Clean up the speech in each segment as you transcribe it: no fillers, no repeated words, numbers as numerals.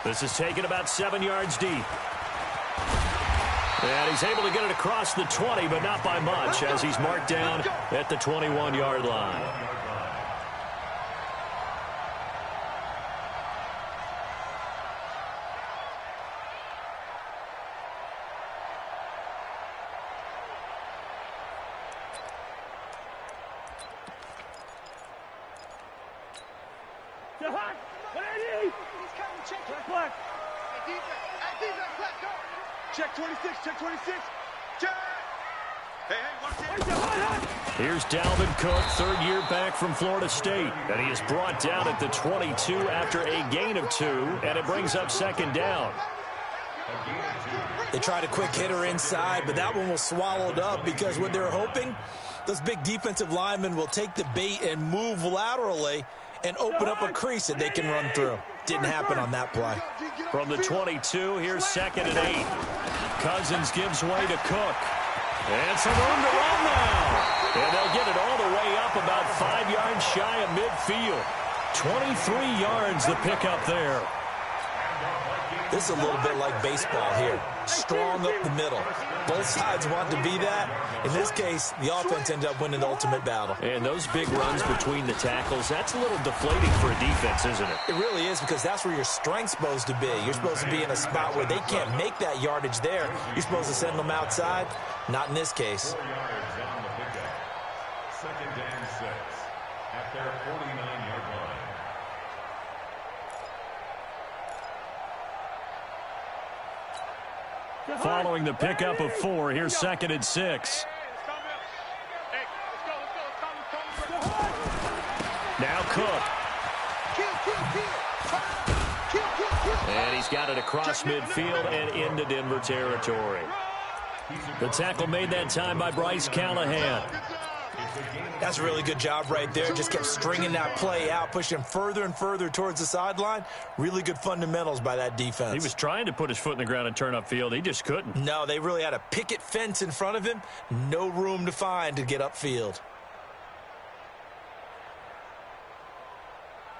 This is taken about 7 yards deep. And he's able to get it across the 20, but not by much, as he's marked down at the 21-yard line. Check 26, check 26. Check! Hey, here's Dalvin Cook, third-year back from Florida State. And he is brought down at the 22 after a gain of 2, and it brings up second down. They tried a quick hitter inside, but that one was swallowed up because what they're hoping, those big defensive linemen will take the bait and move laterally and open up a crease that they can run through. Didn't happen on that play. From the 22, here's second and 8. Cousins gives way to Cook. And some room to run now. And they'll get it all the way up about 5 yards shy of midfield. 23 yards the pickup there. This is a little bit like baseball here. Strong up the middle. Both sides want to be that. In this case, the offense ended up winning the ultimate battle. And those big runs between the tackles, that's a little deflating for a defense, isn't it? It really is, because that's where your strength's supposed to be. You're supposed to be in a spot where they can't make that yardage there. You're supposed to send them outside. Not in this case. Second and 6 at their 49-yard line. Following the pickup of 4, here's second and 6. Now Cook. And he's got it across midfield and into Denver territory. The tackle made that time by Bryce Callahan. That's a really good job right there. Just kept stringing that play out, pushing further and further towards the sideline. Really good fundamentals by that defense. He was trying to put his foot in the ground and turn upfield. He just couldn't. No, they really had a picket fence in front of him. No room to find to get upfield.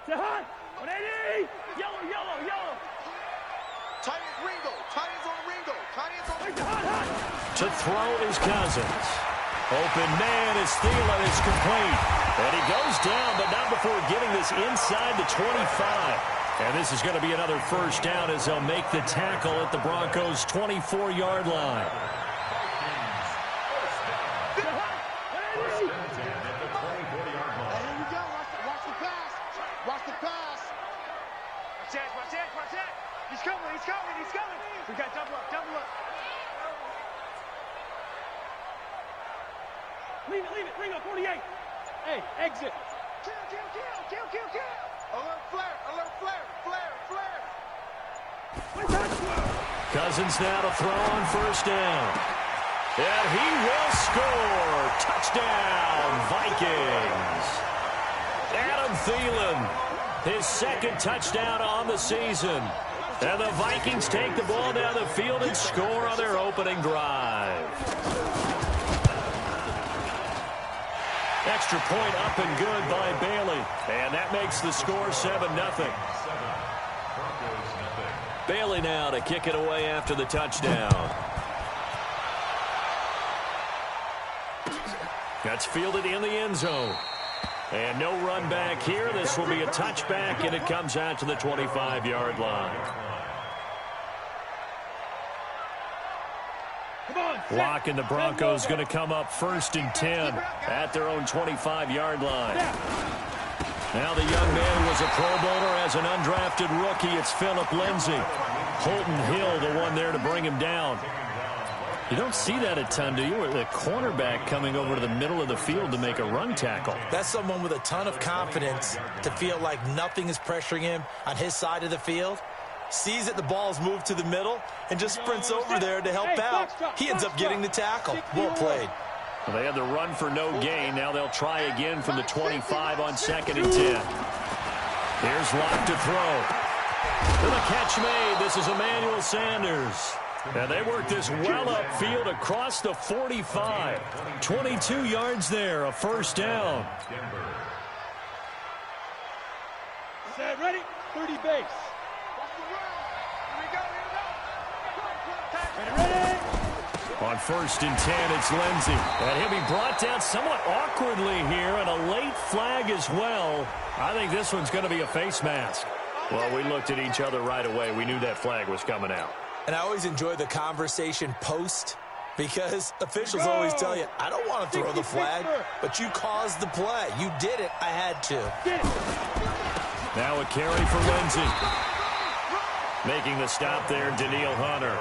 Yellow, yellow. Tight end Ringo. Tight end's on Ringo. Tight end's on Ringo. To throw is Cousins. Open man is Thielen. It's complete. And he goes down, but not before getting this inside the 25. And this is going to be another first down as they'll make the tackle at the Broncos' 24-yard line. He's coming. We got double up. Leave it, Ringo, 48. Hey, exit. Kill. Alert flare. Cousins now to throw on first down. And he will score. Touchdown, Vikings. Adam Thielen, his second touchdown on the season. And the Vikings take the ball down the field and score on their opening drive. Extra point up and good by Bailey. And that makes the score 7-0. Bailey now to kick it away after the touchdown. That's fielded in the end zone. And no run back here. This will be a touchback, and it comes out to the 25-yard line. Lock and the Broncos going to come up 1st and 10 at their own 25-yard line. Now the young man was a Pro Bowler as an undrafted rookie. It's Phillip Lindsay. Holton Hill, the one there to bring him down. You don't see that a ton, do you? The cornerback coming over to the middle of the field to make a run tackle. That's someone with a ton of confidence to feel like nothing is pressuring him on his side of the field. Sees that the ball is moved to the middle and just sprints over there to help out. He ends up getting the tackle. Well played. Well, they had the run for no gain. Now they'll try again from the 25 on 2nd and 10. Here's Locke to throw. To the catch made. This is Emmanuel Sanders. And they work this well upfield across the 45. 22 yards there, a first down. Set, ready? 30 base. On 1st and 10, it's Lindsey. And he'll be brought down somewhat awkwardly here, and a late flag as well. I think this one's going to be a face mask. Well, we looked at each other right away. We knew that flag was coming out. And I always enjoy the conversation post, because officials always tell you, I don't want to throw the flag, but you caused the play. You did it. I had to. Now a carry for Lindsey. Making the stop there, Danielle Hunter.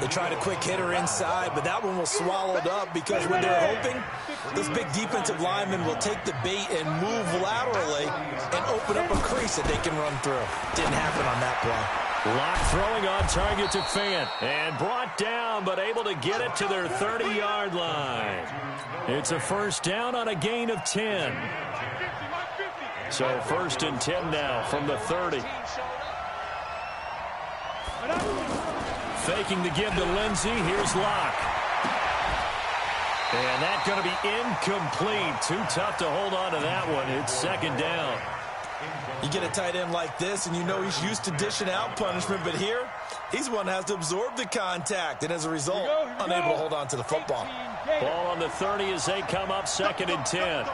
They tried a quick hitter inside, but that one was swallowed up because what they're hoping, this big defensive lineman will take the bait and move laterally and open up a crease that they can run through. Didn't happen on that play. Lock throwing on target to Fant. And brought down, but able to get it to their 30-yard line. It's a first down on a gain of 10. So 1st and 10 now from the 30. Faking the give to Lindsey. Here's Locke. And that's going to be incomplete. Too tough to hold on to that one. It's 2nd down. You get a tight end like this, and you know he's used to dishing out punishment, but here, he's one that has to absorb the contact, and as a result, unable to hold on to the football. Ball on the 30 as they come up 2nd and 10.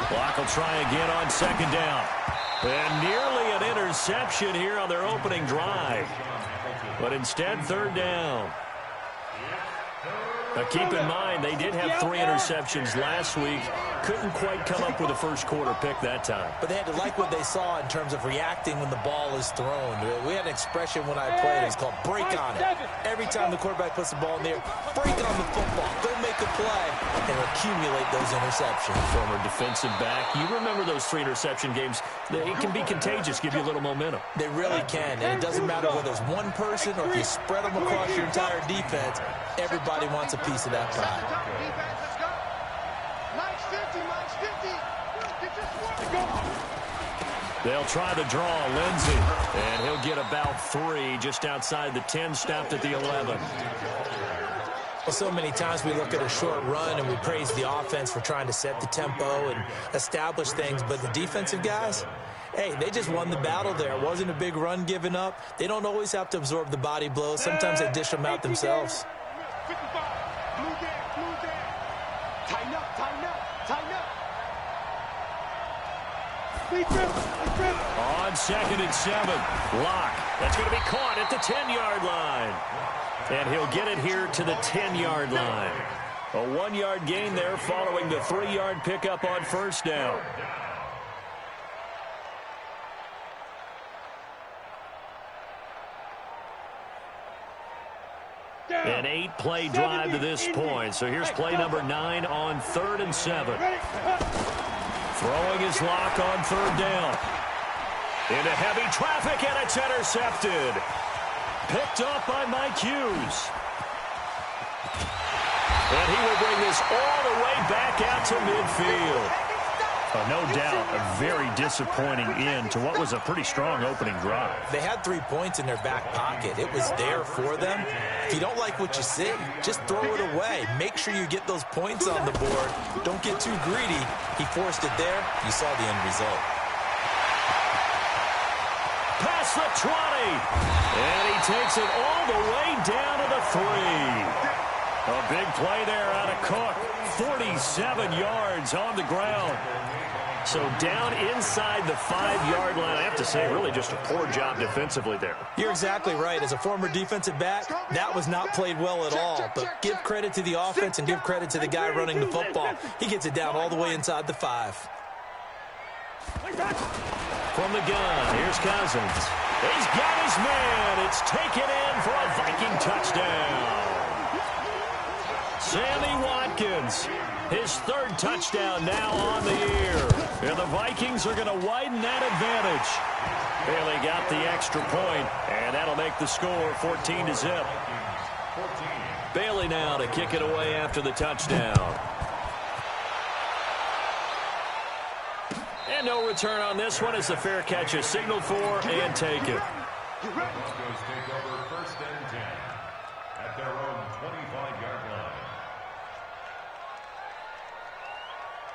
Block will try again on 2nd down. And nearly an interception here on their opening drive. But instead, 3rd down. Now keep in mind, they did have 3 interceptions last week. Couldn't quite come up with a first quarter pick that time. But they had to like what they saw in terms of reacting when the ball is thrown. We had an expression when I played. It's called break on it. Every time the quarterback puts the ball in the air, break on the football. Go make a play and accumulate those interceptions. Former defensive back. You remember those 3 interception games. It can be contagious, give you a little momentum. They really can. And it doesn't matter whether it's one person or if you spread them across your entire defense. Everybody wants a piece of that pie. They'll try the draw, Lindsey. And he'll get about 3 just outside the 10, stopped at the 11. Well, so many times we look at a short run and we praise the offense for trying to set the tempo and establish things, but the defensive guys, hey, they just won the battle there. It wasn't a big run given up. They don't always have to absorb the body blows. Sometimes they dish them out themselves. On 2nd and 7, Locke. That's going to be caught at the 10-yard line. And he'll get it here to the 10-yard line. A 1-yard gain there following the 3-yard pickup on 1st down. An 8-play drive to this point. So here's play number 9 on 3rd and 7. Throwing his Locke on 3rd down. Into heavy traffic, and it's intercepted. Picked up by Mike Hughes. And he will bring this all the way back out to midfield. No doubt a very disappointing end to what was a pretty strong opening drive. They had 3 points in their back pocket. It was there for them. If you don't like what you see, just throw it away. Make sure you get those points on the board. Don't get too greedy. He forced it there. You saw the end result. Past the 20. And he takes it all the way down to the 3. A big play there out of Cook. 47 yards on the ground. So down inside the 5-yard line. I have to say, really just a poor job defensively there. You're exactly right. As a former defensive back, that was not played well at all. But give credit to the offense and give credit to the guy running the football. He gets it down all the way inside the 5. From the gun, here's Cousins. He's got his man. It's taken in for a Viking touchdown. Sammy Watkins, his 3rd touchdown now on the year. And the Vikings are going to widen that advantage. Bailey got the extra point, and that'll make the score 14-0. Bailey now to kick it away after the touchdown. And no return on this one as the fair catch is signaled for and taken. Broncos take over 1st and 10 at their own 25-yard line.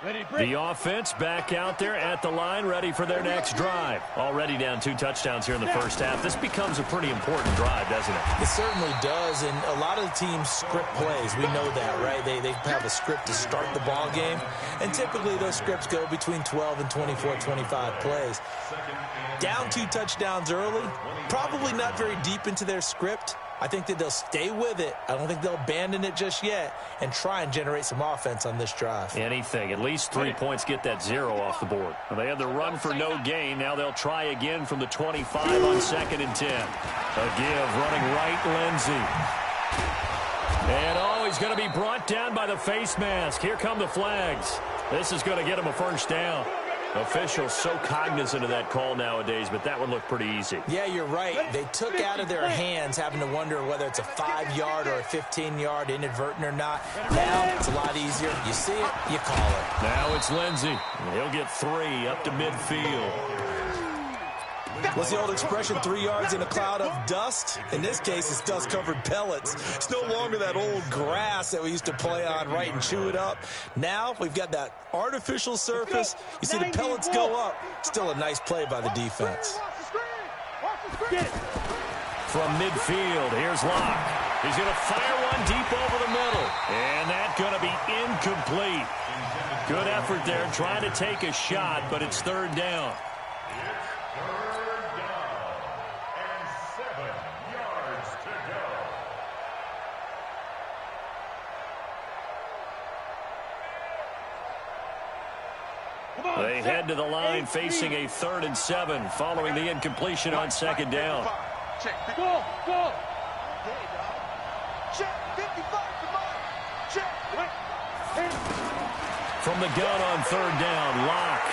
The offense back out there at the line, ready for their next drive. Already down 2 touchdowns here in the first half. This becomes a pretty important drive, doesn't it? It certainly does, and a lot of the teams script plays. We know that, right? They have a script to start the ball game, and typically those scripts go between 12 and 24, 25 plays. Down 2 touchdowns early, probably not very deep into their script. I think that they'll stay with it. I don't think they'll abandon it just yet and try and generate some offense on this drive. Anything. At least 3 points, get that 0 off the board. Well, they had the run for no gain. Now they'll try again from the 25 on 2nd and 10. A give running right, Lindsey. And he's going to be brought down by the face mask. Here come the flags. This is going to get him a first down. Officials so cognizant of that call nowadays, but that would look pretty easy. Yeah, you're right. They took out of their hands having to wonder whether it's a 5-yard or a 15-yard, inadvertent or not. Now it's a lot easier. You see it, you call it. Now it's Lindsey. He'll get 3 up to midfield. What's the old expression, 3 yards in a cloud of dust? In this case, it's dust-covered pellets. It's no longer that old grass that we used to play on, right, and chew it up. Now we've got that artificial surface. You see the pellets go up. Still a nice play by the defense. From midfield, here's Locke. He's going to fire one deep over the middle. And that's going to be incomplete. Good effort there trying to take a shot, but it's 3rd down. They head to the line facing a 3rd and 7 following the incompletion on 2nd down. Go! Check! 55, come on! Check! From the gun on 3rd down, Locke.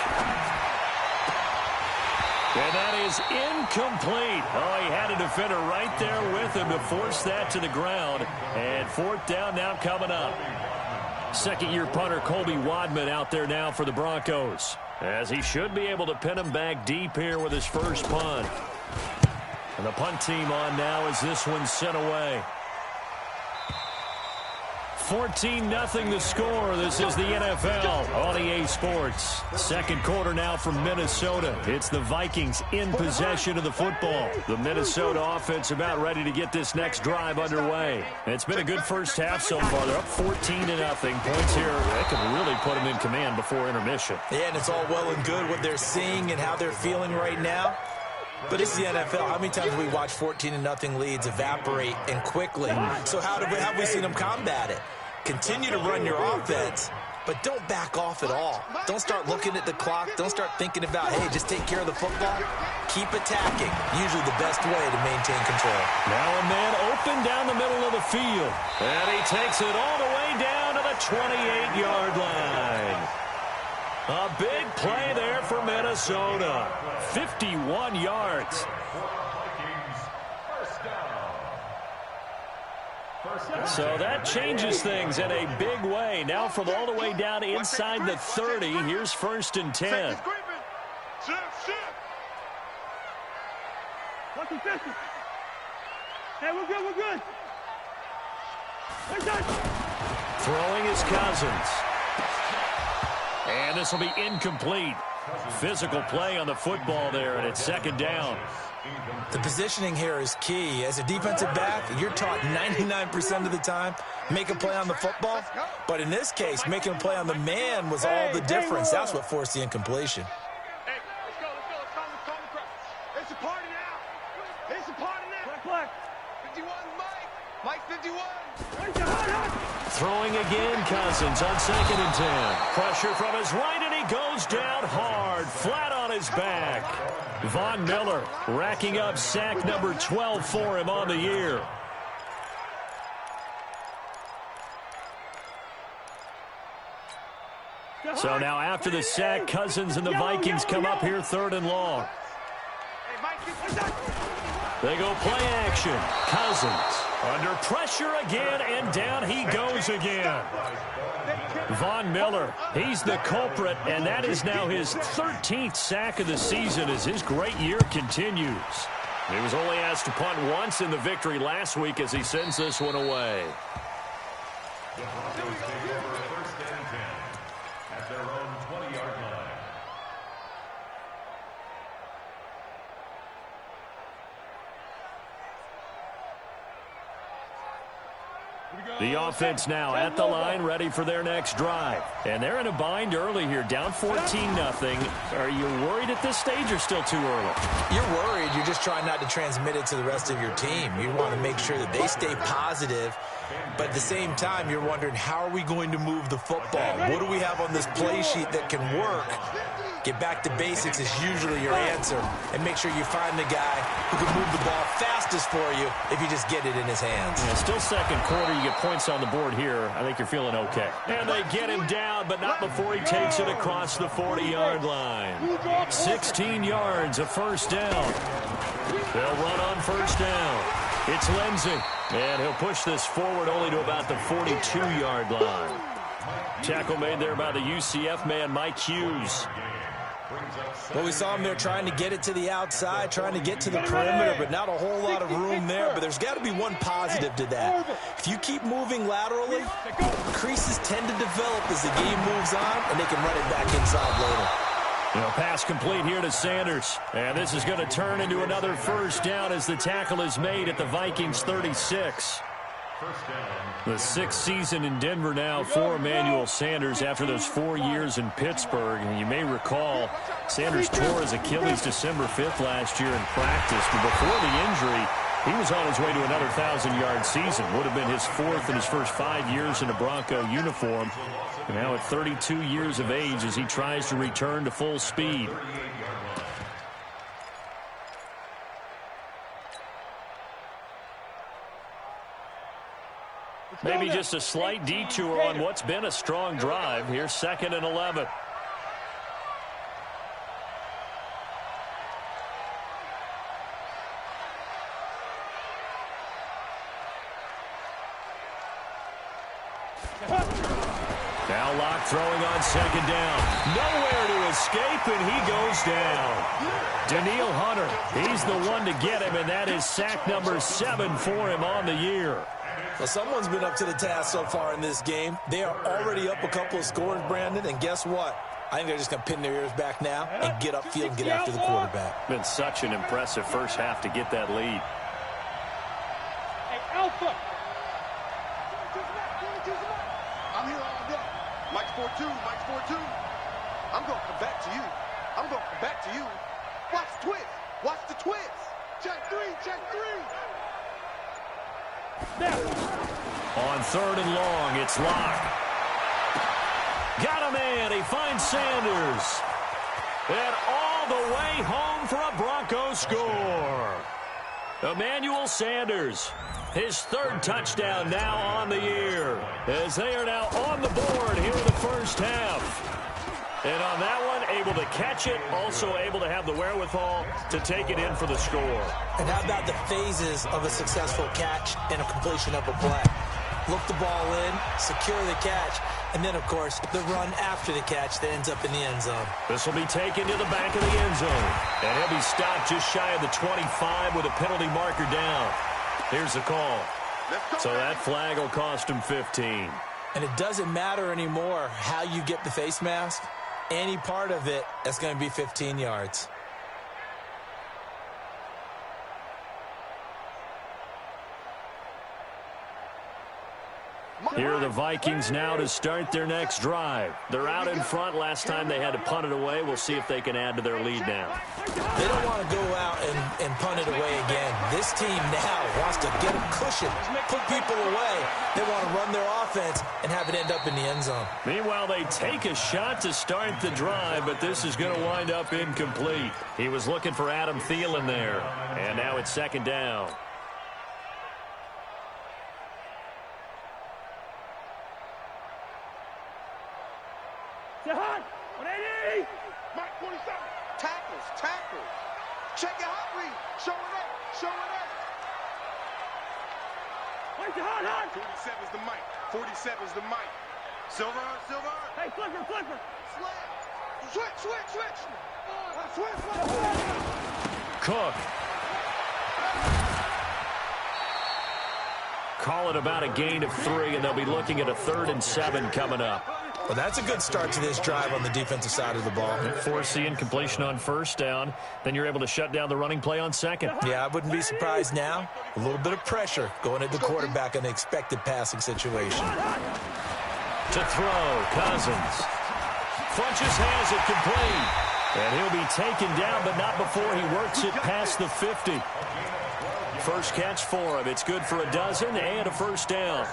And that is incomplete. Oh, he had a defender right there with him to force that to the ground. And 4th down now coming up. 2nd-year punter Colby Wadman out there now for the Broncos, as he should be able to pin him back deep here with his first punt. And the punt team on now as this one's sent away. 14-0 the score. This is the NFL on EA Sports. 2nd quarter now from Minnesota. It's the Vikings in possession of the football. The Minnesota offense about ready to get this next drive underway. And it's been a good first half so far. They're up 14-0. Points here, they can really put them in command before intermission. Yeah, and it's all well and good what they're seeing and how they're feeling right now. But it's the NFL. How many times have we watched 14-0 leads evaporate and quickly? So how have we seen them combat it? Continue to run your offense, but don't back off at all. Don't start looking at the clock. Don't start thinking about, hey, just take care of the football. Keep attacking. Usually the best way to maintain control. Now a man open down the middle of the field. And he takes it all the way down to the 28-yard line. A big play there for Minnesota. 51 yards. So that changes things in a big way. Now from all the way down inside the 30, here's 1st and 10. Hey, we're good. Throwing is Cousins. And this will be incomplete. Physical play on the football there, and it's 2nd down. The positioning here is key. As a defensive back, you're taught 99% of the time, make a play on the football. But in this case, making a play on the man was all the difference. That's what forced the incompletion. Hey, let's go. Calm the crowd. It's a party now. 51, Mike 51. Throwing again, Cousins on 2nd and 10. Pressure from his right, and he goes down hard, flat on his back. Von Miller racking up sack number 12 for him on the year. So now after the sack, Cousins and the Vikings come up here 3rd and long. They go play action. Cousins under pressure again, and down he goes again. Von Miller, he's the culprit, and that is now his 13th sack of the season as his great year continues. He was only asked to punt once in the victory last week as he sends this one away. The Broncos take over 1st and 10 at their own The offense now at the line, ready for their next drive. And they're in a bind early here, down 14-0. Are you worried at this stage or still too early? You're worried. You're just trying not to transmit it to the rest of your team. You want to make sure that they stay positive. But at the same time, you're wondering, how are we going to move the football? What do we have on this play sheet that can work? Get back to basics is usually your answer. And make sure you find the guy who can move the ball fastest for you if you just get it in his hands. Yeah, still second quarter. You get points on the board here. I think you're feeling okay. And they get him down, but not before he takes it across the 40-yard line. 16 yards, a first down. They'll run on first down. It's Lindsey. And he'll push this forward only to about the 42-yard line. Tackle made there by the UCF man, Mike Hughes. Well, we saw him there trying to get it to the outside, trying to get to the perimeter, but not a whole lot of room there. But there's got to be one positive to that. If you keep moving laterally, creases tend to develop as the game moves on, and they can run it back inside later. Pass complete here to Sanders. And this is going to turn into another first down as the tackle is made at the Vikings 36. The sixth season in Denver now for Emmanuel Sanders after those 4 years in Pittsburgh. And you may recall, Sanders tore his Achilles December 5th last year in practice. But before the injury, he was on his way to another 1,000-yard season. Would have been his fourth in his first 5 years in a Bronco uniform. And now at 32 years of age as he tries to return to full speed. Maybe just a slight detour on what's been a strong drive. Here's 2nd and 11. Now Locke throwing on 2nd down. Nowhere to escape, and he goes down. Daniil Hunter, he's the one to get him, and that is sack number 7 for him on the year. Well, someone's been up to the task so far in this game. They are already up a couple of scores, Brandon, and guess what? I think they're just going to pin their ears back now and get upfield and get after the quarterback. Been such an impressive first half to get that lead. Hey, Alpha! I'm here all day. Mike's 4-2, Mike's 4-2. I'm going to come back to you. I'm going to come back to you. Watch the twist. Watch the twist. Check 3, check 3. On 3rd and long, it's Locke. Got a man. He finds Sanders. And all the way home for a Broncos score. Emmanuel Sanders, his 3rd touchdown now on the year, as they are now on the board here in the first half. And on that one, able to catch it, also able to have the wherewithal to take it in for the score. And how about the phases of a successful catch and a completion of a play? Look the ball in, secure the catch, and then, of course, the run after the catch that ends up in the end zone. This will be taken to the back of the end zone. And he'll be stopped just shy of the 25 with a penalty marker down. Here's the call. So that flag will cost him 15. And it doesn't matter anymore how you get the face mask. Any part of it, that's going to be 15 yards. Here are the Vikings now to start their next drive. They're out in front. Last time they had to punt it away. We'll see if they can add to their lead now. They don't want to go out and punt it away again. This team now wants to get a cushion, put people away. They want to run their offense and have it end up in the end zone. Meanwhile, they take a shot to start the drive, but this is going to wind up incomplete. He was looking for Adam Thielen there, and now it's 2nd down. Mike 47. Tackles. Check your hot read. Show it up. 47's the Mike. 47's the Mike. Silver. Hey, flipper. Switch. Cook. Call it about a gain of 3, and they'll be looking at a 3rd and 7 coming up. Well, that's a good start to this drive on the defensive side of the ball. Force the incompletion on first down. Then you're able to shut down the running play on second. Yeah, I wouldn't be surprised now. A little bit of pressure going at the quarterback in an expected passing situation. To throw, Cousins. Funches has it complete. And he'll be taken down, but not before he works it past the 50. First catch for him. It's good for a dozen and a first down.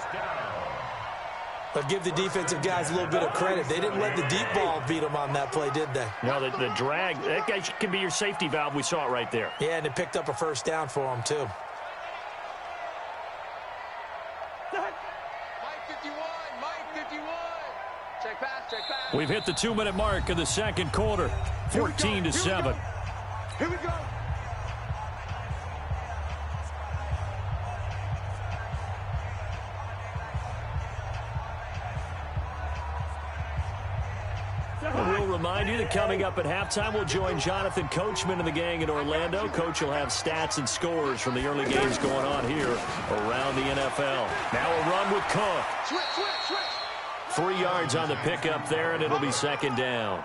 But give the defensive guys a little bit of credit. They didn't let the deep ball beat them on that play, did they? No, the drag, that guy can be your safety valve. We saw it right there. Yeah, and it picked up a first down for them, too. We've hit the 2-minute mark of the second quarter. 14-7. Here we go. We'll remind you that coming up at halftime, we'll join Jonathan Coachman and the gang in Orlando. Coach will have stats and scores from the early games going on here around the NFL. Now a run with Cook. Switch. 3 yards on the pickup there, and it'll be second down.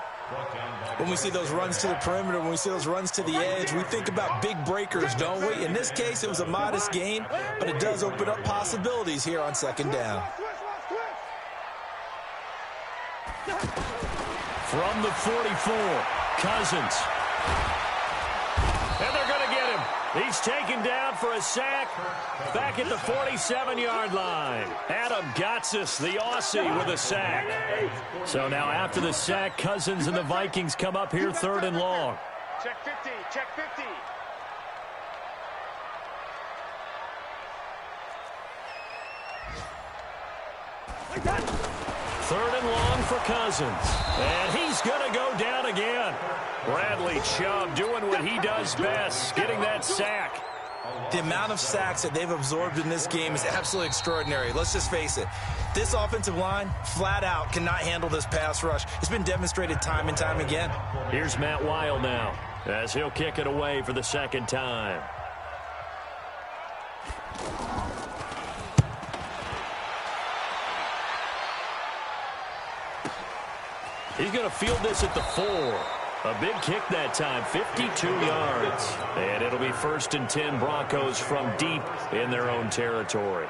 When we see those runs to the perimeter, when we see those runs to the edge, we think about big breakers, don't we? In this case, it was a modest gain, but it does open up possibilities here on second down. From the 44, Cousins. And they're going to get him. He's taken down for a sack back at the 47-yard line. Adam Gotsis, the Aussie, with a sack. So now after the sack, Cousins and the Vikings come up here 3rd and long. Check 50, check 50. Third and long for Cousins. And he's going to go down again. Bradley Chubb doing what he does best, getting that sack. The amount of sacks that they've absorbed in this game is absolutely extraordinary. Let's just face it. This offensive line, flat out, cannot handle this pass rush. It's been demonstrated time and time again. Here's Matt Weil now, as he'll kick it away for the second time. He's going to field this at the 4. A big kick that time, 52 yards. And it'll be 1st and 10 Broncos from deep in their own territory.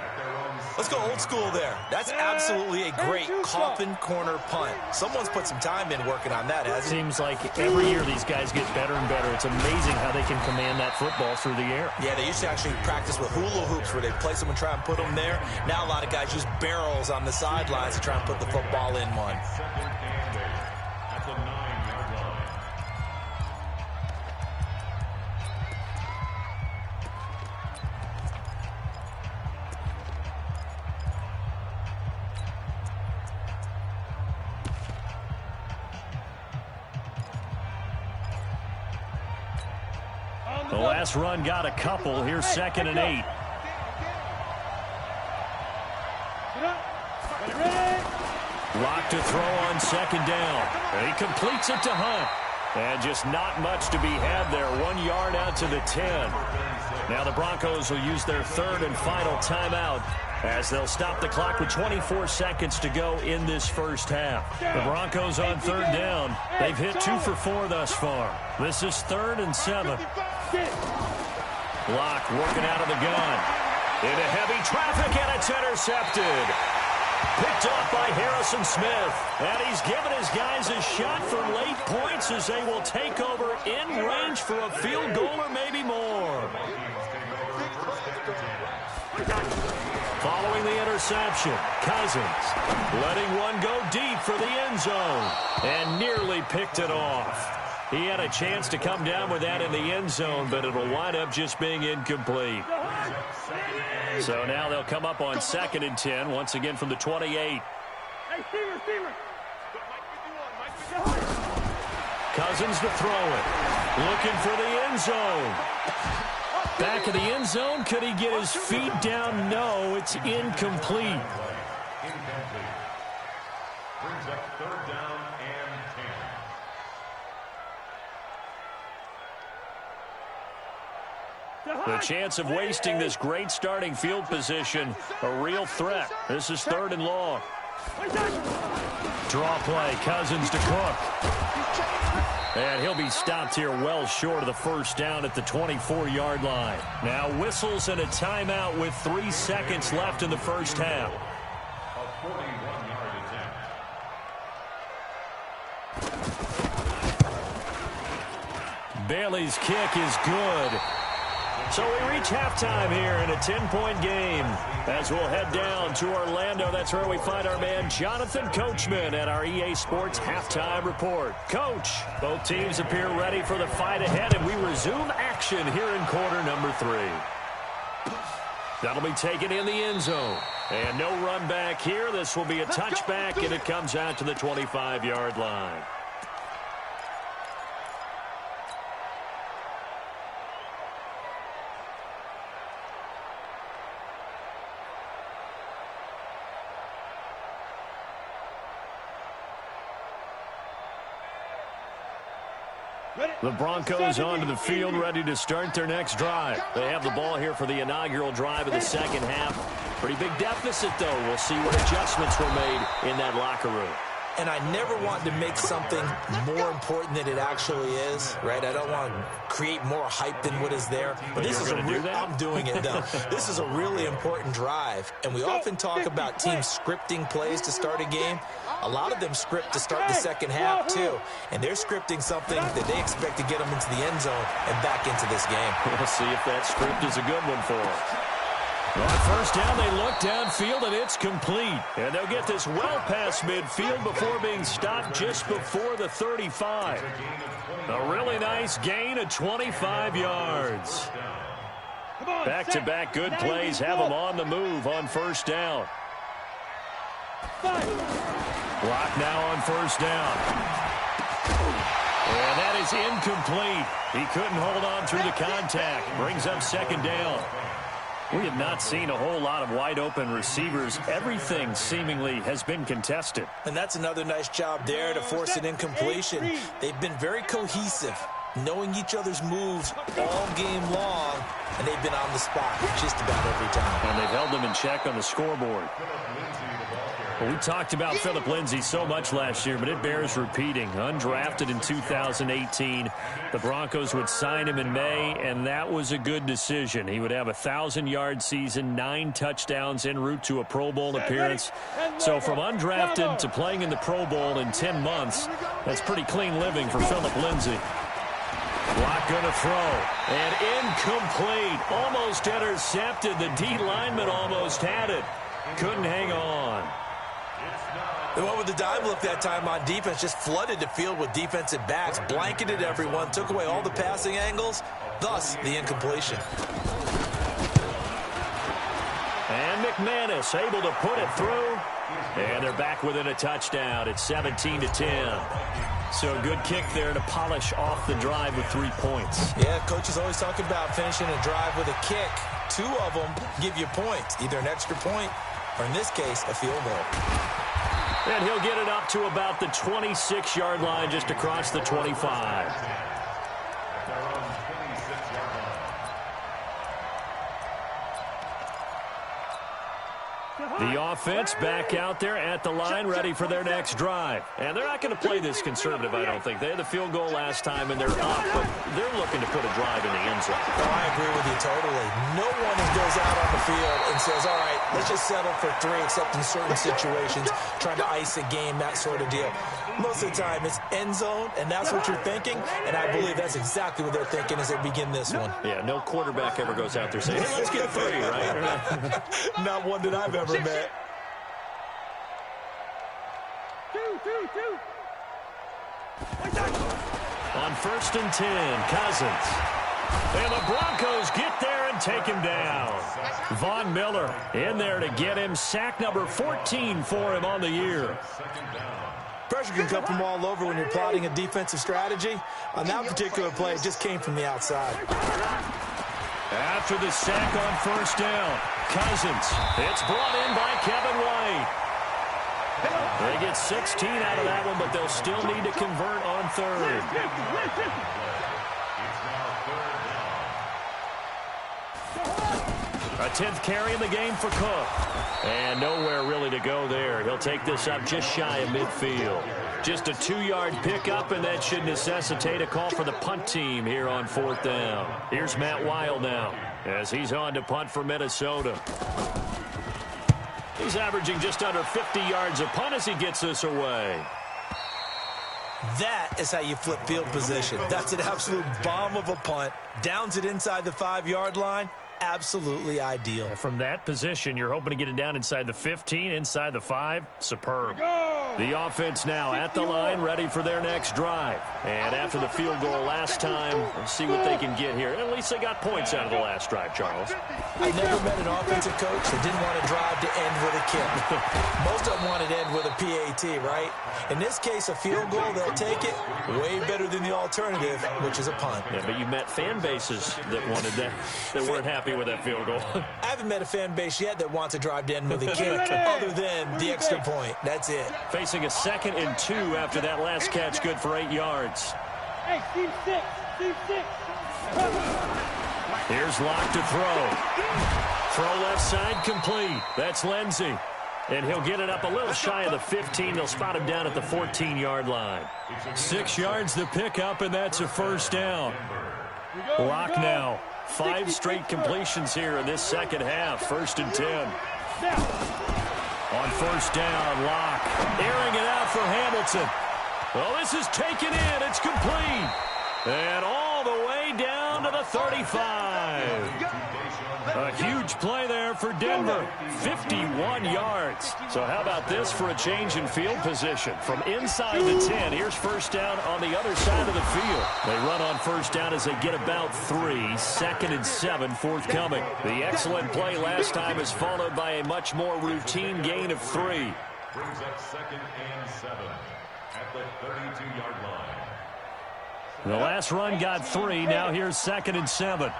Let's go old school there. That's absolutely a great coffin corner punt. Someone's put some time in working on that, hasn't he? Seems like every year these guys get better and better. It's amazing how they can command that football through the air. Yeah, they used to actually practice with hula hoops where they place them and try and put them there. Now a lot of guys use barrels on the sidelines to try and put the football in one. At the 9-yard line. The last run got a couple. Here's 2nd and 8. Lock to throw on 2nd down. And he completes it to Hunt. And just not much to be had there. 1 yard out to the 10. Now the Broncos will use their 3rd and final timeout as they'll stop the clock with 24 seconds to go in this first half. The Broncos on 3rd down. They've hit 2 for 4 thus far. This is 3rd and 7. Lock working out of the gun. Into heavy traffic, and it's intercepted. Picked off by Harrison Smith. And he's given his guys a shot for late points as they will take over in range for a field goal or maybe more. Following the interception, Cousins letting one go deep for the end zone and nearly picked it off. He had a chance to come down with that in the end zone, but it'll wind up just being incomplete. So now they'll come up on 2nd and 10, once again from the 28. Hey, Steamer. Cousins to throw it. Looking for the end zone. Back of the end zone. Could he get his feet down? No, it's incomplete. Incomplete. Brings up 3rd down and 10. The chance of wasting this great starting field position, a real threat. This is 3rd and long. Draw play, Cousins to Cook. And he'll be stopped here well short of the first down at the 24-yard line. Now whistles and a timeout with 3 seconds left in the first half. A 41-yard attempt. Bailey's kick is good. So we reach halftime here in a 10-point game. As we'll head down to Orlando, that's where we find our man Jonathan Coachman at our EA Sports Halftime Report. Coach, both teams appear ready for the fight ahead, and we resume action here in quarter number 3. That'll be taken in the end zone. And no run back here. This will be a touchback, and it comes out to the 25-yard line. The Broncos onto the field, ready to start their next drive. They have the ball here for the inaugural drive of the second half. Pretty big deficit, though. We'll see what adjustments were made in that locker room. And I never want to make something more important than it actually is, right? I don't want to create more hype than what is there. But this is I'm doing it, though. This is a really important drive. And we often talk about teams scripting plays to start a game. A lot of them script to start the second half, too. And they're scripting something that they expect to get them into the end zone and back into this game. We'll see if that script is a good one for them. On first down, they look downfield, and it's complete. And they'll get this well past midfield before being stopped just before the 35. A really nice gain of 25 yards. Back-to-back good plays have them on the move on first down. Block now on first down. And that is incomplete. He couldn't hold on through the contact. Brings up second down. We have not seen a whole lot of wide-open receivers. Everything seemingly has been contested. And that's another nice job there to force an incompletion. They've been very cohesive, knowing each other's moves all game long, and they've been on the spot just about every time. And they've held them in check on the scoreboard. Well, we talked about Phillip Lindsay so much last year, but it bears repeating. Undrafted in 2018, the Broncos would sign him in May, and that was a good decision. He would have a 1,000-yard season, 9 touchdowns en route to a Pro Bowl appearance. So from undrafted to playing in the Pro Bowl in 10 months, that's pretty clean living for Phillip Lindsay. Block going to throw, and incomplete. Almost intercepted. The D lineman almost had it. Couldn't hang on. They went with the dime look that time on defense, just flooded the field with defensive backs, blanketed everyone, took away all the passing angles, thus the incompletion. And McManus able to put it through, and they're back within a touchdown. It's 17-10. So a good kick there to polish off the drive with 3 points. Yeah, coaches always talk about finishing a drive with a kick. 2 of them give you points, either an extra point or, in this case, a field goal. And he'll get it up to about the 26-yard line, just across the 25. The offense back out there at the line, ready for their next drive. And they're not going to play this conservative, I don't think. They had the field goal last time, and they're up, but they're looking to put a drive in the end zone. Oh, I agree with you totally. No one goes out on the field and says, all right, let's just settle for 3, except in certain situations, trying to ice a game, that sort of deal. Most of the time, it's end zone, and that's what you're thinking, and I believe that's exactly what they're thinking as they begin this one. Yeah, no quarterback ever goes out there saying, hey, let's get 3, right? Not one that I've ever met. On first and 10, Cousins. And the Broncos get there and take him down. Von Miller in there to get him. Sack number 14 for him on the year. Pressure can come from all over when you're plotting a defensive strategy. On that particular play, it just came from the outside. After the sack on first down, Cousins. It's brought in by Kevin White. They get 16 out of that one, but they'll still need to convert on third. A 10th carry in the game for Cook. And nowhere really to go there. He'll take this up just shy of midfield. Just a 2-yard pickup, and that should necessitate a call for the punt team here on 4th down. Here's Matt Wild now as he's on to punt for Minnesota. He's averaging just under 50 yards a punt as he gets this away. That is how you flip field position. That's an absolute bomb of a punt. Downs it inside the 5-yard line. Absolutely ideal. From that position, you're hoping to get it down inside the 15, inside the 5. Superb. The offense now at the line, ready for their next drive. And after the field goal last time, let's see what they can get here. At least they got points out of the last drive, Charles. I never met an offensive coach that didn't want to drive to end with a kick. Most of them wanted to end with a PAT, right? In this case, a field goal, they'll take it. Way better than the alternative, which is a punt. Yeah, but you met fan bases that wanted that, that weren't happy with that field goal. I haven't met a fan base yet that wants to drive to end with a kick other than the extra point. That's it. Facing a 2nd and 2 after that last catch, good for 8 yards. Hey, Steve 6. Steve 6. Here's Locke to throw. Throw left side complete. That's Lindsey. And he'll get it up a little shy of the 15. They'll spot him down at the 14-yard line. 6 yards the pickup, and that's a 1st down. Locke now. 5 straight completions here in this second half. 1st and 10. On 1st down, Locke airing it out for Hamilton. Well, this is taken in. It's complete. And all the way down to the 35. A huge play there for Denver. 51 yards. So how about this for a change in field position? From inside the 10, here's 1st down on the other side of the field. They run on 1st down as they get about 3. 2nd and 7 forthcoming. The excellent play last time is followed by a much more routine gain of 3. Brings up 2nd and 7 at the 32-yard line. The last run got 3. Now here's 2nd and 7.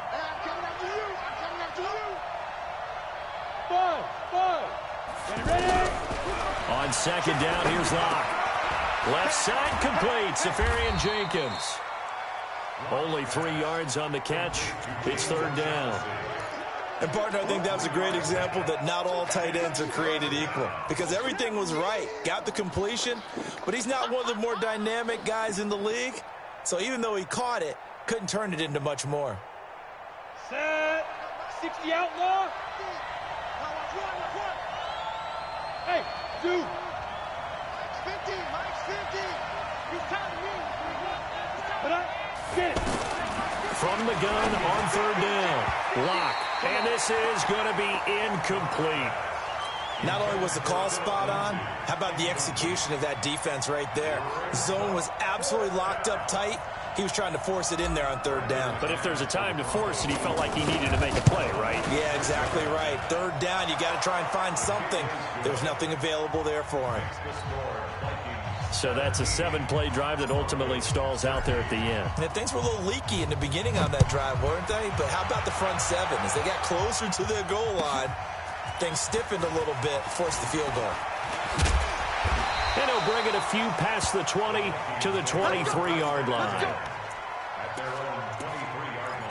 On 2nd down, here's Locke. Left side complete. Safarian Jenkins. Only 3 yards on the catch. It's 3rd down. And, partner, I think that was a great example that not all tight ends are created equal. Because everything was right. Got the completion, but he's not one of the more dynamic guys in the league. So even though he caught it, couldn't turn it into much more. Set. 60 outlaw. Hey, dude. Mike's 50. Mike's 50. He's telling me. But I get it. From the gun on 3rd down. Locke. And this is going to be incomplete. Not only was the call spot on, how about the execution of that defense right there? Zone was absolutely locked up tight. He was trying to force it in there on 3rd down. But if there's a time to force it, he felt like he needed to make a play, right? Yeah, exactly right. 3rd down, you got to try and find something. There was nothing available there for him. So that's a 7-play drive that ultimately stalls out there at the end. And things were a little leaky in the beginning on that drive, weren't they? But how about the front 7? As they got closer to their goal line, things stiffened a little bit, forced the field goal. And he'll bring it a few past the 20 to the 23-yard line. At their own 23-yard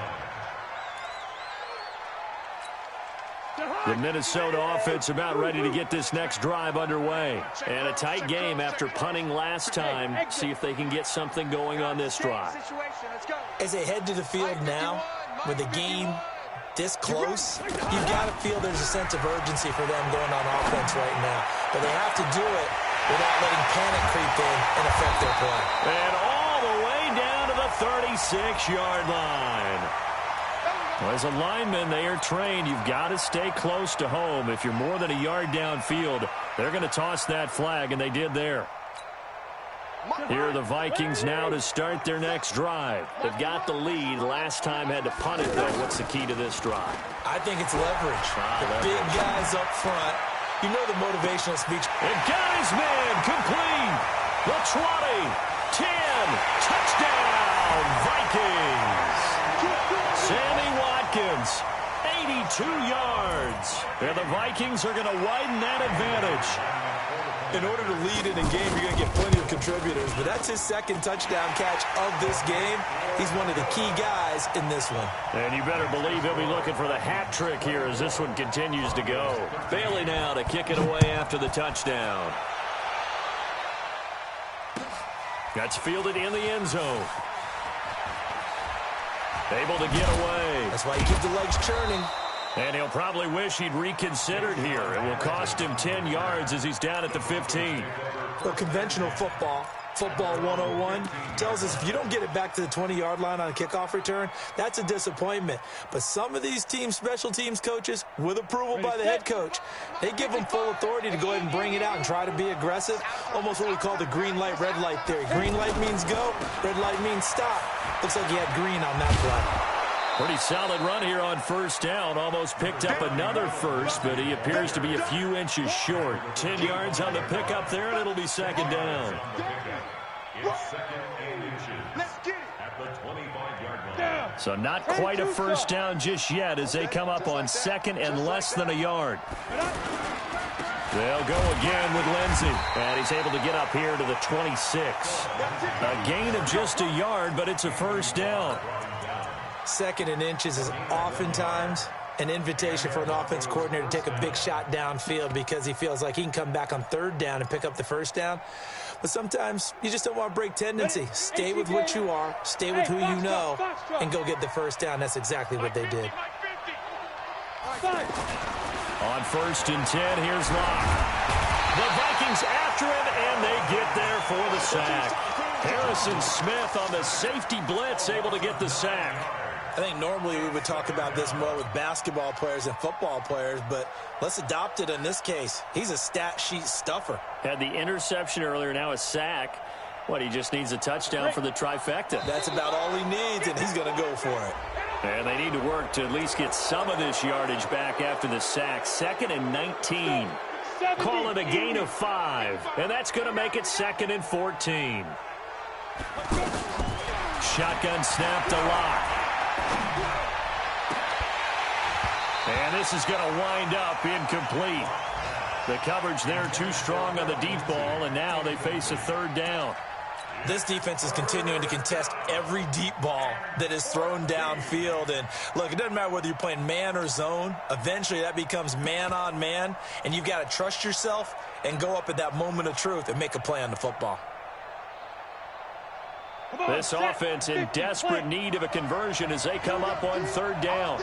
line. The Minnesota offense about ready to get this next drive underway. And a tight game after punting last time. See if they can get something going on this drive. As they head to the field now, with the game this close, you've got to feel there's a sense of urgency for them going on offense right now. But they have to do it without letting panic creep in and affect their play. And all the way down to the 36-yard line. Well, as a lineman, they are trained. You've got to stay close to home. If you're more than a yard downfield, they're going to toss that flag, and they did there. Here are the Vikings now to start their next drive. They've got the lead. Last time had to punt it, though. What's the key to this drive? I think it's leverage. The big guys up front. You know the motivational speech. And got his man complete. The 20, 10, touchdown, Vikings. Sammy Watkins, 82 yards. And the Vikings are going to widen that advantage. In order to lead in a game, you're going to get plenty of contributors, but that's his second touchdown catch of this game. He's one of the key guys in this one. And you better believe he'll be looking for the hat trick here as this one continues to go. Bailey now to kick it away after the touchdown. That's fielded in the end zone. Able to get away. That's why you keep the legs churning. And he'll probably wish he'd reconsidered here. It will cost him 10 yards as he's down at the 15. Well, conventional football 101, tells us if you don't get it back to the 20-yard line on a kickoff return, that's a disappointment. But some of these team special teams coaches, with approval by the head coach, they give them full authority to go ahead and bring it out and try to be aggressive. Almost what we call the green light, red light theory. Green light means go, red light means stop. Looks like he had green on that play. Pretty solid run here on first down. Almost picked up another first, but he appears to be a few inches short. 10 yards on the pickup there, and it'll be second down. So not quite a first down just yet as they come up on second and less than a yard. They'll go again with Lindsey, and he's able to get up here to the 26. A gain of just a yard, but it's a first down. Second and inches is oftentimes an invitation for an offense coordinator to take a big shot downfield because he feels like he can come back on third down and pick up the first down. But sometimes you just don't want to break tendency. Stay with what you are, stay with who you know, and go get the first down. That's exactly what they did. On first and 10, here's Locke. The Vikings after him, and they get there for the sack. Harrison Smith on the safety blitz, able to get the sack. I think normally we would talk about this more with basketball players and football players, but let's adopt it in this case. He's a stat sheet stuffer. Had the interception earlier, now a sack. What, he just needs a touchdown for the trifecta. That's about all he needs, and he's going to go for it. And they need to work to at least get some of this yardage back after the sack. Second and 19. Call it a gain of 5, and that's going to make it second and 14. Shotgun snap to Locke. And this is going to wind up incomplete. The coverage there too strong on the deep ball, and now they face a third down. This defense is continuing to contest every deep ball that is thrown downfield. And, look, it doesn't matter whether you're playing man or zone. Eventually that becomes man on man, and you've got to trust yourself and go up at that moment of truth and make a play on the football. This offense in desperate need of a conversion as they come up on third down.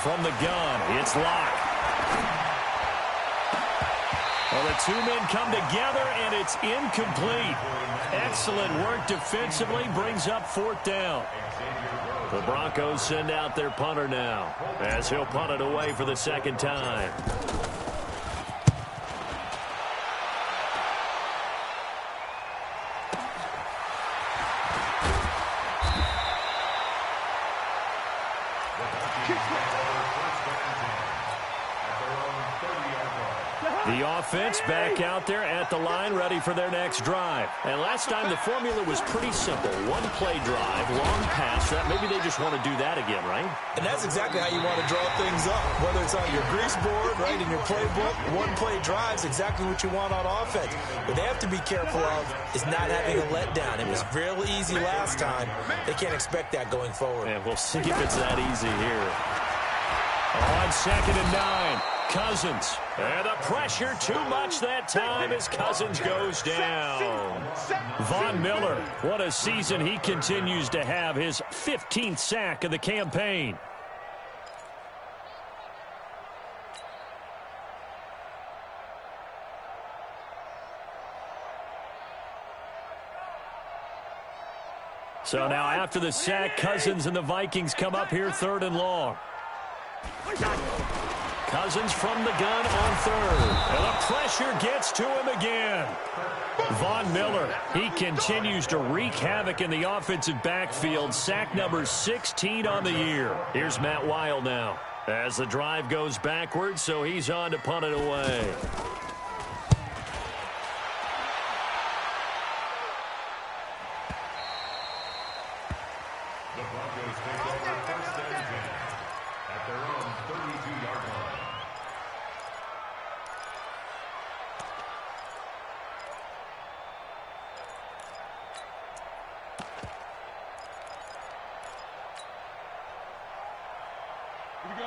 From the gun, it's Locke. Well, the two men come together, and it's incomplete. Excellent work defensively, brings up fourth down. The Broncos send out their punter now, as he'll punt it away for the second time. The offense back out there at the line, ready for their next drive. And last time the formula was pretty simple. One play drive, long pass. Maybe they just want to do that again, right? And that's exactly how you want to draw things up. Whether it's on your grease board, right, in your playbook, one play drive is exactly what you want on offense. What they have to be careful of is not having a letdown. It was real easy last time. They can't expect that going forward. And we'll see if it's that easy here. On second and 9. Cousins, and the pressure too much that time as Cousins goes down. Von Miller, what a season he continues to have, his 15th sack of the campaign. So now after the sack, Cousins and the Vikings come up here third and long. Cousins from the gun on third. And the pressure gets to him again. Von Miller, he continues to wreak havoc in the offensive backfield. Sack number 16 on the year. Here's Matt Weil now as the drive goes backwards, so he's on to punt it away. at their own 32-yard line.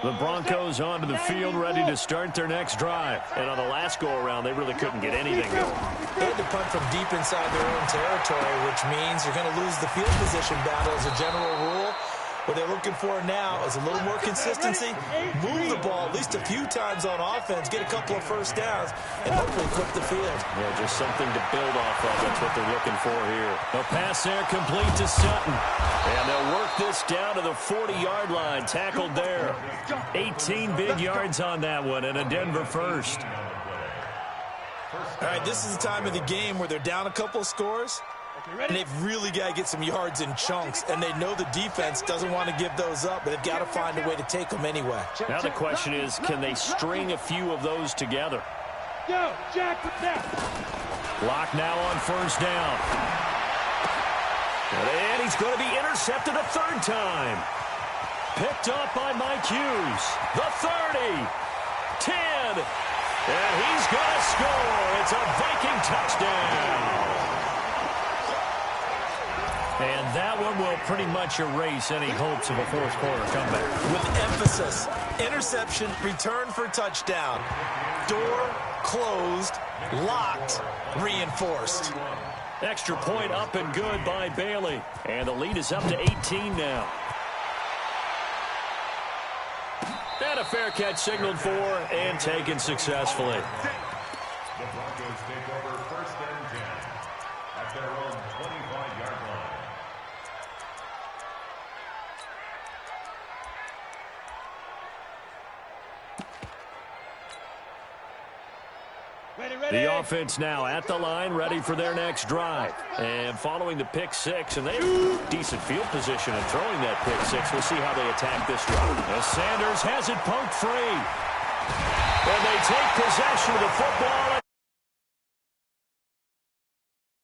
The Broncos onto the field, ready to start their next drive. And on the last go-around, they really couldn't get anything going. They had to punt from deep inside their own territory, which means you're going to lose the field position battle as a general rule. What they're looking for now is a little more consistency, move the ball at least a few times on offense, get a couple of first downs, and hopefully flip the field. Yeah, just something to build off of. That's what they're looking for here. A pass there complete to Sutton. And they'll work this down to the 40-yard line, tackled there. 18 big yards on that one, and a Denver first. All right, this is the time of the game where they're down a couple of scores, and they've really got to get some yards in chunks, and they know the defense doesn't want to give those up, but they've got to find a way to take them anyway. Now the question is, can they string a few of those together? Yo, Jack, now. Block now on first down. And he's going to be intercepted a third time. Picked up by Mike Hughes. The 30. 10. And he's going to score. It's a Viking touchdown. And that one will pretty much erase any hopes of a fourth quarter comeback. With emphasis, interception, return for touchdown. Door closed, locked, reinforced. Extra point up and good by Bailey. And the lead is up to 18 now. And a fair catch signaled for and taken successfully. The Broncos take over first and 10 at their own 25-yard line. The offense now at the line, ready for their next drive. And following the pick six, and they have decent field position in throwing that pick six. We'll see how they attack this drive. As Sanders has it poked free. And they take possession of the football.